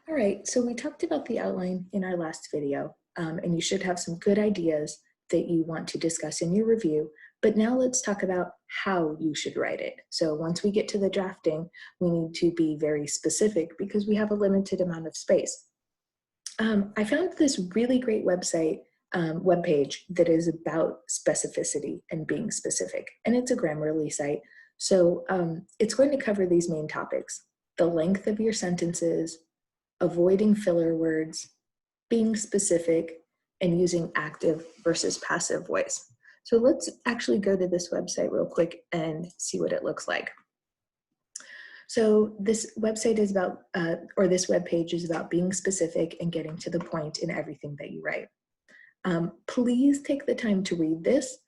All right, so we talked about the outline in our last video, and you should have some good ideas that you want to discuss in your review, but now let's talk about how you should write it. So once we get to the drafting, we need to be very specific because we have a limited amount of space. I found this really great webpage that is about specificity and being specific, and it's a Grammarly site. So it's going to cover these main topics: the length of your sentences, avoiding filler words, being specific, and using active versus passive voice. So let's actually go to this website real quick and see what it looks like. So this website is about, this webpage is about being specific and getting to the point in everything that you write. Please take the time to read this.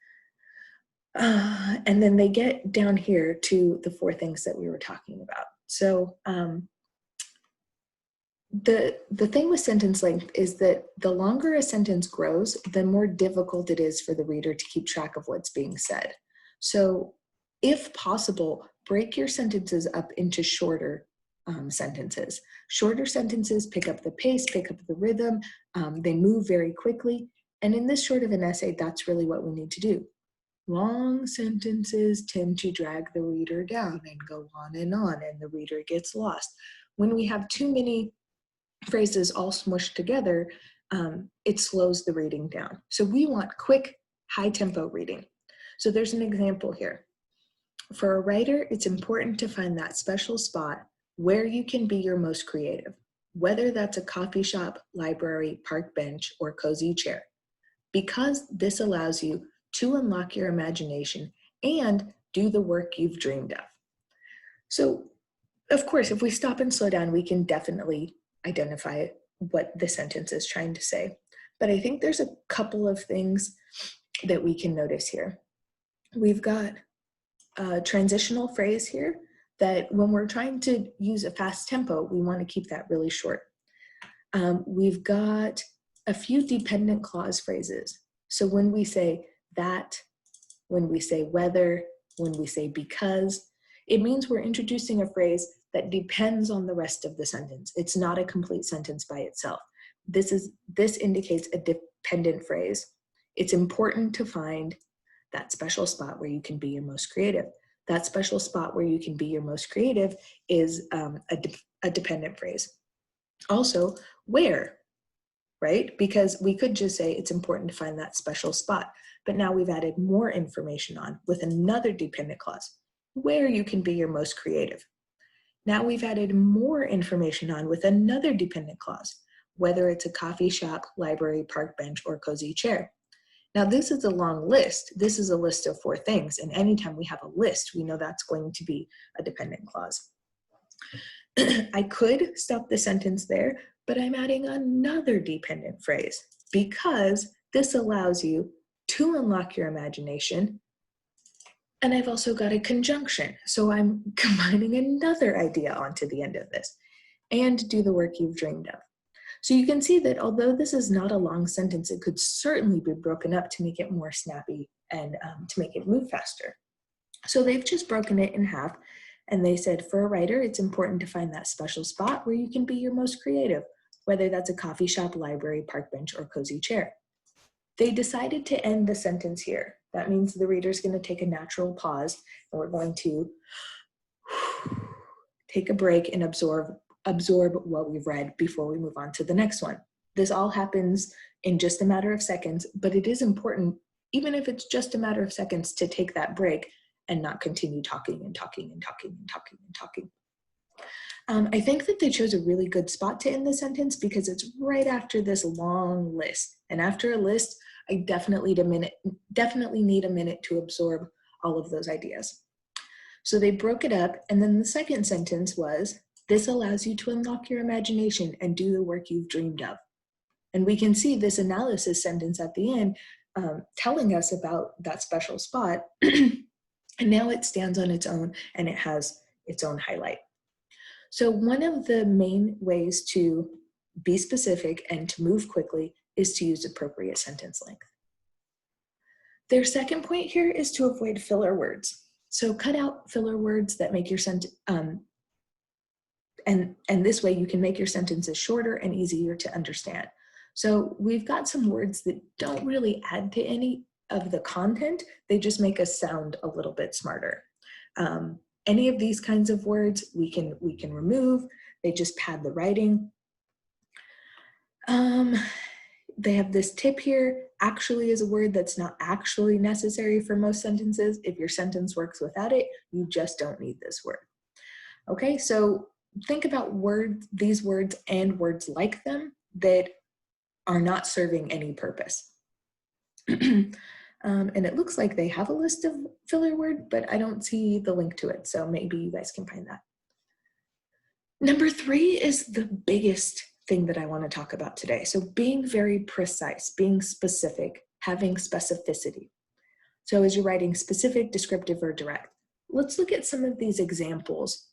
And then they get down here to the 4 things that we were talking about. So the thing with sentence length is that the longer a sentence grows, the more difficult it is for the reader to keep track of what's being said. So if possible, break your sentences up into shorter sentences. Shorter sentences pick up the pace, pick up the rhythm, they move very quickly. And in this short of an essay, that's really what we need to do. Long sentences tend to drag the reader down and go on, and the reader gets lost. When we have too many phrases all smushed together, it slows the reading down. So we want quick, high tempo reading. So there's an example here. For a writer, it's important to find that special spot where you can be your most creative, whether that's a coffee shop, library, park bench, or cozy chair, because this allows you to unlock your imagination and do the work you've dreamed of. So, of course, if we stop and slow down, we can definitely identify what the sentence is trying to say. But I think there's a couple of things that we can notice here. We've got a transitional phrase here that when we're trying to use a fast tempo, we want to keep that really short. We've got a few dependent clause phrases. So when we say that, when we say whether, when we say because, it means we're introducing a phrase that depends on the rest of the sentence. It's not a complete sentence by itself. This indicates a dependent phrase. It's important to find that special spot where you can be your most creative. That special spot where you can be your most creative is a dependent phrase. Also, where, right? Because we could just say it's important to find that special spot, but now we've added more information on with another dependent clause, where you can be your most creative. Now we've added more information on with another dependent clause, whether it's a coffee shop, library, park bench, or cozy chair. Now this is a long list. This is a list of 4 things, and anytime we have a list, we know that's going to be a dependent clause. I could stop the sentence there, but I'm adding another dependent phrase because this allows you to unlock your imagination. And I've also got a conjunction. So I'm combining another idea onto the end of this, and do the work you've dreamed of. So you can see that although this is not a long sentence, it could certainly be broken up to make it more snappy and to make it move faster. So they've just broken it in half, and they said, for a writer, it's important to find that special spot where you can be your most creative, whether that's a coffee shop, library, park bench, or cozy chair. They decided to end the sentence here. That means the reader's going to take a natural pause, and we're going to take a break and absorb what we've read before we move on to the next one. This all happens in just a matter of seconds, but it is important, even if it's just a matter of seconds, to take that break and not continue talking and talking and talking and talking and talking. I think that they chose a really good spot to end the sentence because it's right after this long list. And after a list, I definitely need a minute to absorb all of those ideas. So they broke it up, and then the second sentence was, this allows you to unlock your imagination and do the work you've dreamed of. And we can see this analysis sentence at the end telling us about that special spot. And now it stands on its own and it has its own highlight. So one of the main ways to be specific and to move quickly is to use appropriate sentence length. Their second point here is to avoid filler words. So cut out filler words that make your sentence, and this way you can make your sentences shorter and easier to understand. So we've got some words that don't really add to any of the content, they just make us sound a little bit smarter. Any of these kinds of words we can remove, they just pad the writing. They have this tip here, actually is a word that's not actually necessary for most sentences. If your sentence works without it, you just don't need this word. Okay, so think about these words and words like them that are not serving any purpose. And it looks like they have a list of filler word, but I don't see the link to it, so maybe you guys can find that. Number 3 is the biggest thing that I want to talk about today. So being very precise, being specific, having specificity. So as you're writing specific, descriptive, or direct, let's look at some of these examples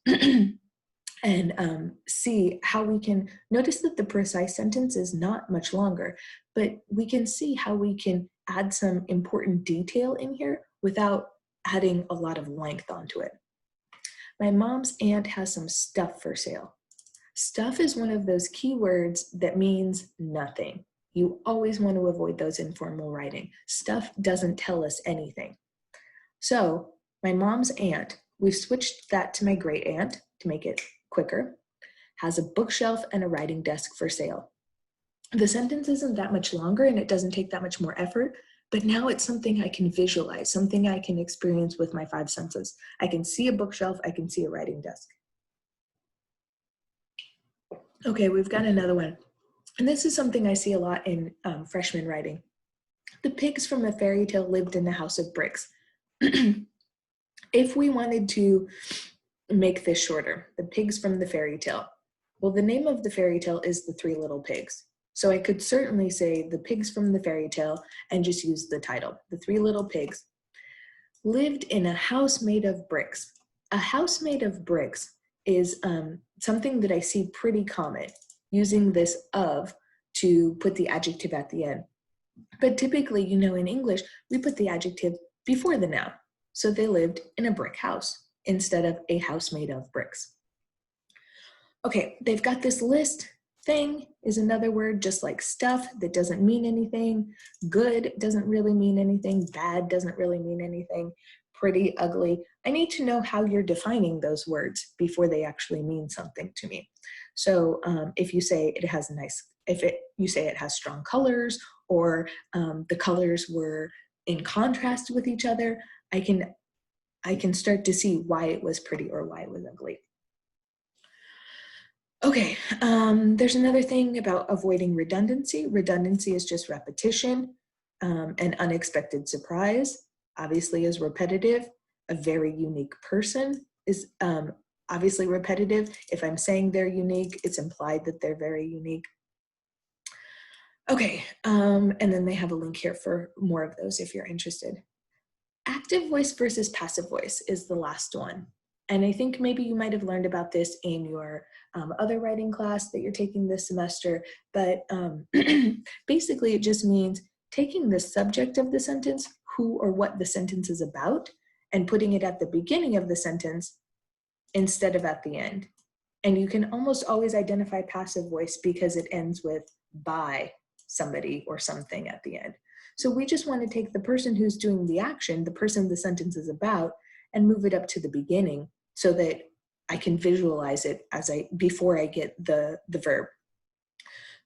and see how we can notice that the precise sentence is not much longer, but we can see how we can add some important detail in here without adding a lot of length onto it. My mom's aunt has some stuff for sale. Stuff is one of those keywords that means nothing. You always want to avoid those in formal writing. Stuff doesn't tell us anything. So my mom's aunt, we've switched that to my great aunt to make it quicker, has a bookshelf and a writing desk for sale. The sentence isn't that much longer and it doesn't take that much more effort, but now it's something I can visualize, something I can experience with my 5 senses. I can see a bookshelf, I can see a writing desk. Okay, we've got another one. And this is something I see a lot in freshman writing. The pigs from a fairy tale lived in a house of bricks. If we wanted to make this shorter, the pigs from the fairy tale, well, the name of the fairy tale is The 3 Little Pigs. So I could certainly say the pigs from the fairy tale and just use the title. The 3 Little Pigs lived in a house made of bricks. A house made of bricks is something that I see pretty common, using this of to put the adjective at the end. But typically, you know, in English, we put the adjective before the noun. So they lived in a brick house instead of a house made of bricks. Okay, they've got this list. Thing is another word, just like stuff, that doesn't mean anything. Good doesn't really mean anything. Bad doesn't really mean anything. Pretty, ugly. I need to know how you're defining those words before they actually mean something to me. So if you say it has you say it has strong colors, or the colors were in contrast with each other, I can start to see why it was pretty or why it was ugly. Okay, there's another thing about avoiding redundancy. Redundancy is just repetition. An unexpected surprise, obviously, is repetitive. A very unique person is obviously repetitive. If I'm saying they're unique, it's implied that they're very unique. Okay, and then they have a link here for more of those if you're interested. Active voice versus passive voice is the last one. And I think maybe you might have learned about this in your other writing class that you're taking this semester, but basically it just means taking the subject of the sentence, who or what the sentence is about, and putting it at the beginning of the sentence instead of at the end. And you can almost always identify passive voice because it ends with by somebody or something at the end. So we just want to take the person who's doing the action, the person the sentence is about, and move it up to the beginning so that I can visualize it before I get the verb.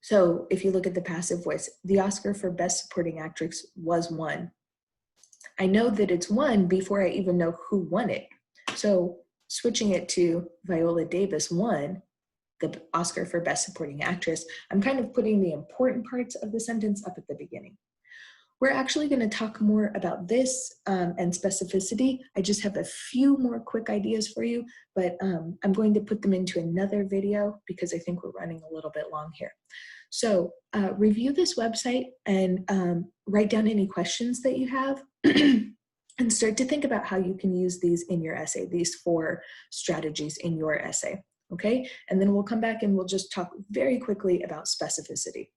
So if you look at the passive voice, the Oscar for Best Supporting Actress was won. I know that it's won before I even know who won it. So switching it to Viola Davis won the Oscar for Best Supporting Actress, I'm kind of putting the important parts of the sentence up at the beginning. We're actually going to talk more about this and specificity. I just have a few more quick ideas for you, but I'm going to put them into another video because I think we're running a little bit long here. So review this website and write down any questions that you have and start to think about how you can use these in your essay, these 4 strategies in your essay, okay? And then we'll come back and we'll just talk very quickly about specificity.